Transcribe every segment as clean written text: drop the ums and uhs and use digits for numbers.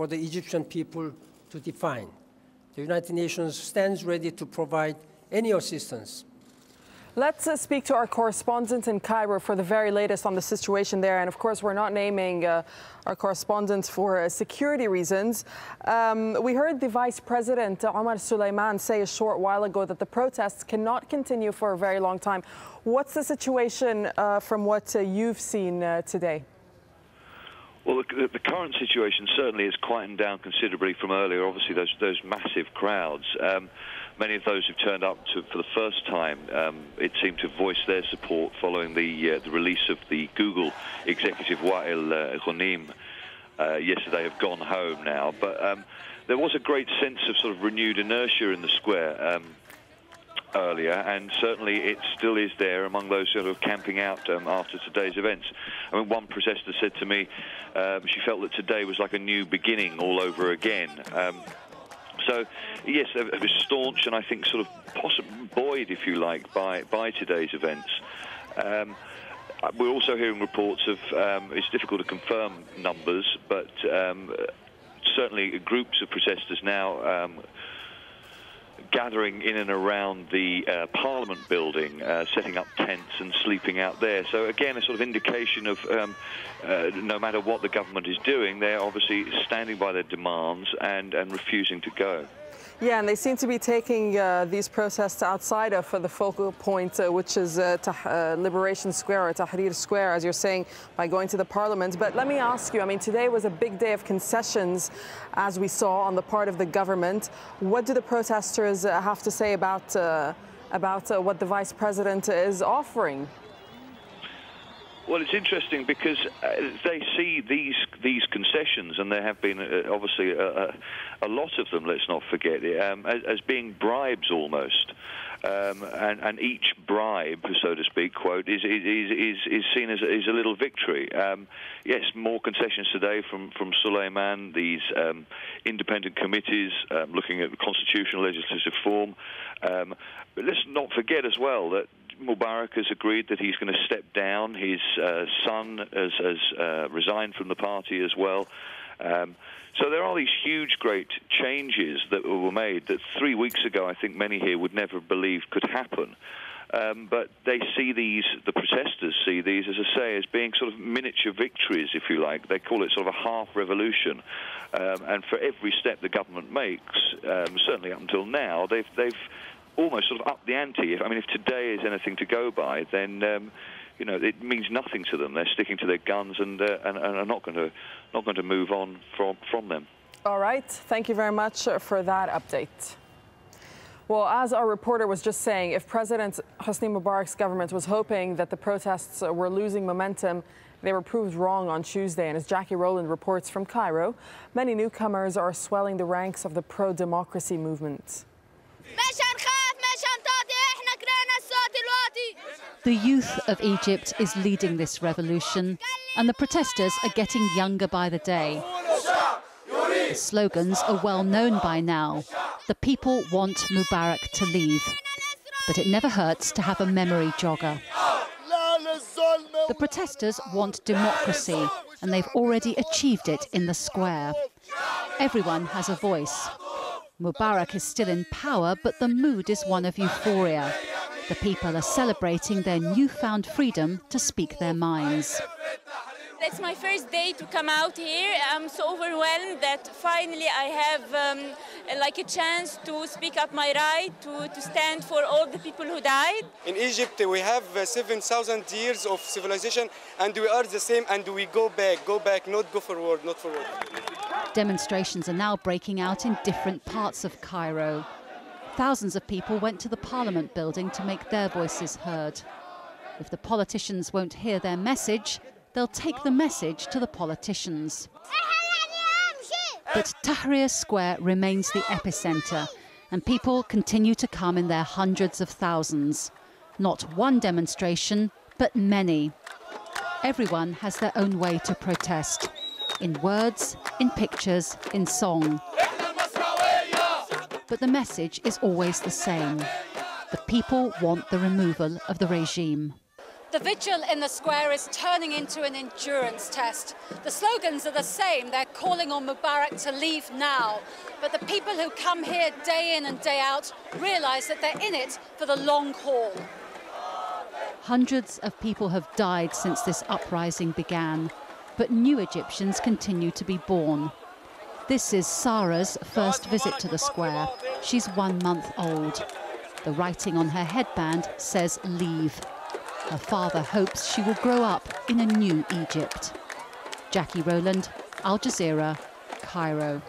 for the Egyptian people to define. The United Nations stands ready to provide any assistance. Let's speak to our correspondent in Cairo for the very latest on the situation there. And of course, we're not naming our correspondent for security reasons. We heard the Vice President, Omar Suleiman, say a short while ago that the protests cannot continue for a very long time. What's the situation from what you've seen today? Well, the current situation certainly has quietened down considerably from earlier. Obviously, those massive crowds. Many of those who've turned up for the first time, it seemed to voice their support following the release of the Google executive Wael Ghanim yesterday, have gone home now. But there was a great sense of sort of renewed inertia in the square earlier, and certainly it still is there among those sort of camping out after today's events. I mean, one protester said to me she felt that today was like a new beginning all over again. So, yes, it was staunch and I think sort of possibly buoyed, if you like, by today's events. We're also hearing reports of, it's difficult to confirm numbers, but certainly groups of protesters now gathering in and around the Parliament building, setting up tents and sleeping out there. So again, a sort of indication of no matter what the government is doing, they're obviously standing by their demands and refusing to go. Yeah, and they seem to be taking these protests outside of the focal point, which is Liberation Square or Tahrir Square, as you're saying, by going to the Parliament. But let me ask you, I mean, today was a big day of concessions, as we saw on the part of the government. What do the protesters have to say about what the Vice President is offering? Well, it's interesting because they see these concessions, and there have been obviously a lot of them, let's not forget, as being bribes almost. And each bribe, so to speak, quote, is seen as a little victory. Yes, more concessions today from Suleiman, these independent committees looking at constitutional legislative reform. But let's not forget as well that Mubarak has agreed that he's going to step down. His son has resigned from the party as well. So there are these huge, great changes that were made that 3 weeks ago I think many here would never have believed could happen. But they see these, the protesters see these, as I say, as being sort of miniature victories, if you like. They call it sort of a half revolution. And for every step the government makes, certainly up until now, they've almost sort of upped the ante. I mean, if today is anything to go by, then you know, it means nothing to them. They're sticking to their guns and are not going to move on from them. All right. Thank you very much for that update. Well, as our reporter was just saying, if President Hosni Mubarak's government was hoping that the protests were losing momentum, they were proved wrong on Tuesday. And as Jackie Rowland reports from Cairo, many newcomers are swelling the ranks of the pro-democracy movement. The youth of Egypt is leading this revolution, and the protesters are getting younger by the day. The slogans are well known by now. The people want Mubarak to leave. But it never hurts to have a memory jogger. The protesters want democracy, and they've already achieved it in the square. Everyone has a voice. Mubarak is still in power, but the mood is one of euphoria. The people are celebrating their newfound freedom to speak their minds. It's my first day to come out here. I'm so overwhelmed that finally I have like a chance to speak up my right, to stand for all the people who died. In Egypt we have 7,000 years of civilization, and we are the same, and we go back, not go forward, not forward. Demonstrations are now breaking out in different parts of Cairo. Thousands of people went to the Parliament building to make their voices heard. If the politicians won't hear their message, they'll take the message to the politicians. But Tahrir Square remains the epicenter, and people continue to come in their hundreds of thousands. Not one demonstration, but many. Everyone has their own way to protest, in words, in pictures, in song. But the message is always the same. The people want the removal of the regime. The vigil in the square is turning into an endurance test. The slogans are the same. They're calling on Mubarak to leave now. But the people who come here day in and day out realise that they're in it for the long haul. Hundreds of people have died since this uprising began, but new Egyptians continue to be born. This is Sarah's first visit to the square. She's 1 month old. The writing on her headband says leave. Her father hopes she will grow up in a new Egypt. Jackie Rowland, Al Jazeera, Cairo.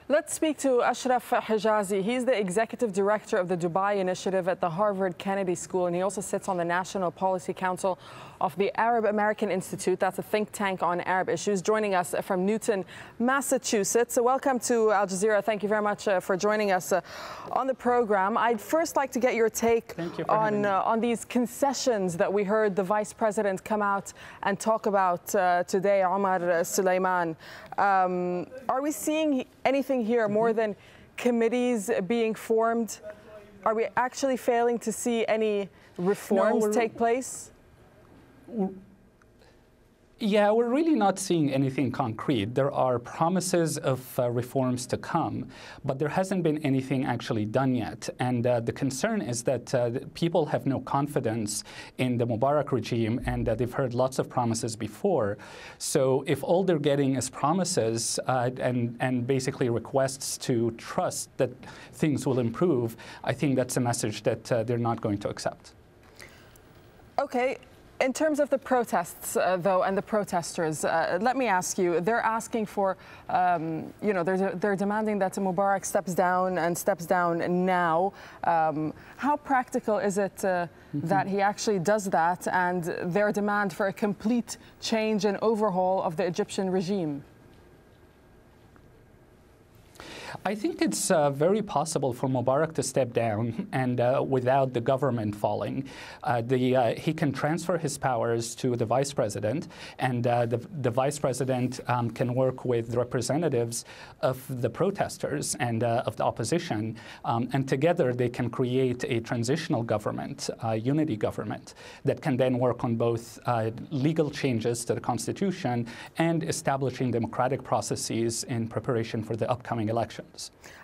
Let's speak to Ashraf Hijazi. He's the executive director of the Dubai Initiative at the Harvard Kennedy School, and he also sits on the National Policy Council of the Arab American Institute. That's a think tank on Arab issues, joining us from Newton, Massachusetts. So welcome to Al Jazeera. Thank you very much for joining us on the program. I'd first like to get your take on these concessions that we heard the Vice President come out and talk about today, Omar Suleiman. Are we seeing anything here more than committees being formed? Are we actually failing to see any reforms take place? Yeah, we're really not seeing anything concrete. There are promises of reforms to come, but there hasn't been anything actually done yet. And the concern is that people have no confidence in the Mubarak regime, and they've heard lots of promises before. So if all they're getting is promises and basically requests to trust that things will improve, I think that's a message that they're not going to accept. Okay. In terms of the protests, though, and the protesters, let me ask you, they're asking for, they're demanding that Mubarak steps down and steps down now. How practical is it that he actually does that, and their demand for a complete change and overhaul of the Egyptian regime? I think it's very possible for Mubarak to step down and without the government falling. He can transfer his powers to the vice president, and the vice president can work with representatives of the protesters and of the opposition, and together they can create a transitional government, unity government, that can then work on both legal changes to the constitution and establishing democratic processes in preparation for the upcoming elections.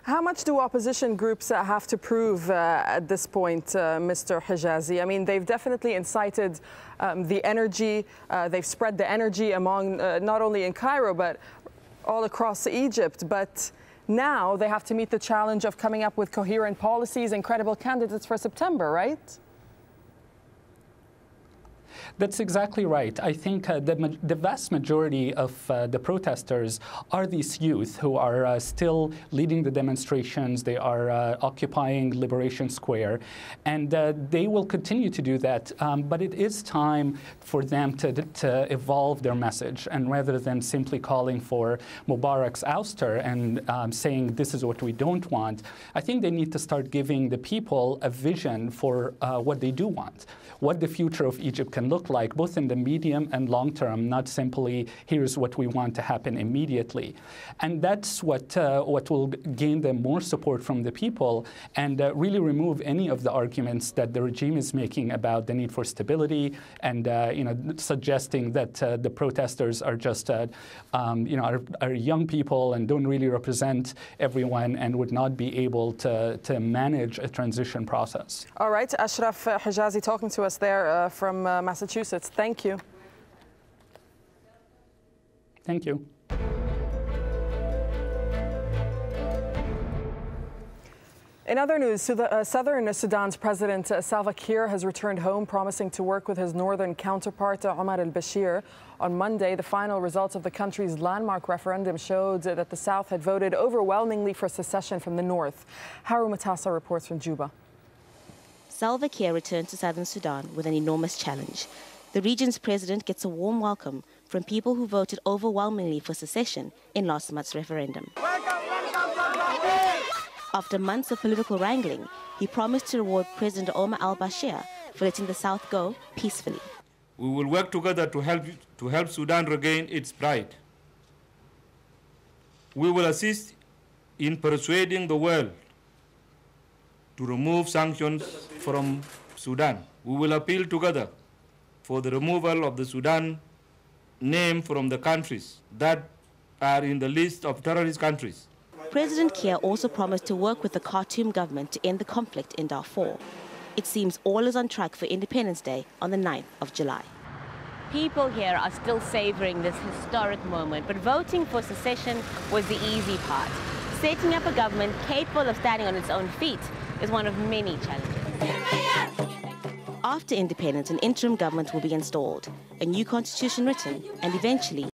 How much do opposition groups have to prove at this point, Mr. Hijazi? I mean, they've definitely incited the energy, they've spread the energy among, not only in Cairo, but all across Egypt. But now they have to meet the challenge of coming up with coherent policies and credible candidates for September, right? That's exactly right. I think the vast majority of the protesters are these youth who are still leading the demonstrations. They are occupying Liberation Square, and they will continue to do that. But it is time for them to evolve their message, and rather than simply calling for Mubarak's ouster and saying this is what we don't want, I think they need to start giving the people a vision for what they do want, what the future of Egypt can look like, both in the medium and long term, not simply here's what we want to happen immediately. And that's what will gain them more support from the people and really remove any of the arguments that the regime is making about the need for stability and suggesting that the protesters are just are young people and don't really represent everyone and would not be able to manage a transition process. All right, Ashraf Hijazi talking to us there from Massachusetts. Thank you. Thank you. In other news, Southern Sudan's President Salva Kiir has returned home, promising to work with his northern counterpart, Omar al-Bashir. On Monday, the final results of the country's landmark referendum showed that the South had voted overwhelmingly for secession from the North. Haru Matassa reports from Juba. Salva Kiir returned to Southern Sudan with an enormous challenge. The region's president gets a warm welcome from people who voted overwhelmingly for secession in last month's referendum. After months of political wrangling, he promised to reward President Omar al-Bashir for letting the South go peacefully. We will work together to help Sudan regain its pride. We will assist in persuading the world to remove sanctions from Sudan. We will appeal together for the removal of the Sudan name from the countries that are in the list of terrorist countries. President Kiir also promised to work with the Khartoum government to end the conflict in Darfur. It seems all is on track for Independence Day on the 9th of July. People here are still savoring this historic moment, but voting for secession was the easy part. Setting up a government capable of standing on its own feet is one of many challenges. After independence, an interim government will be installed, a new constitution written, and eventually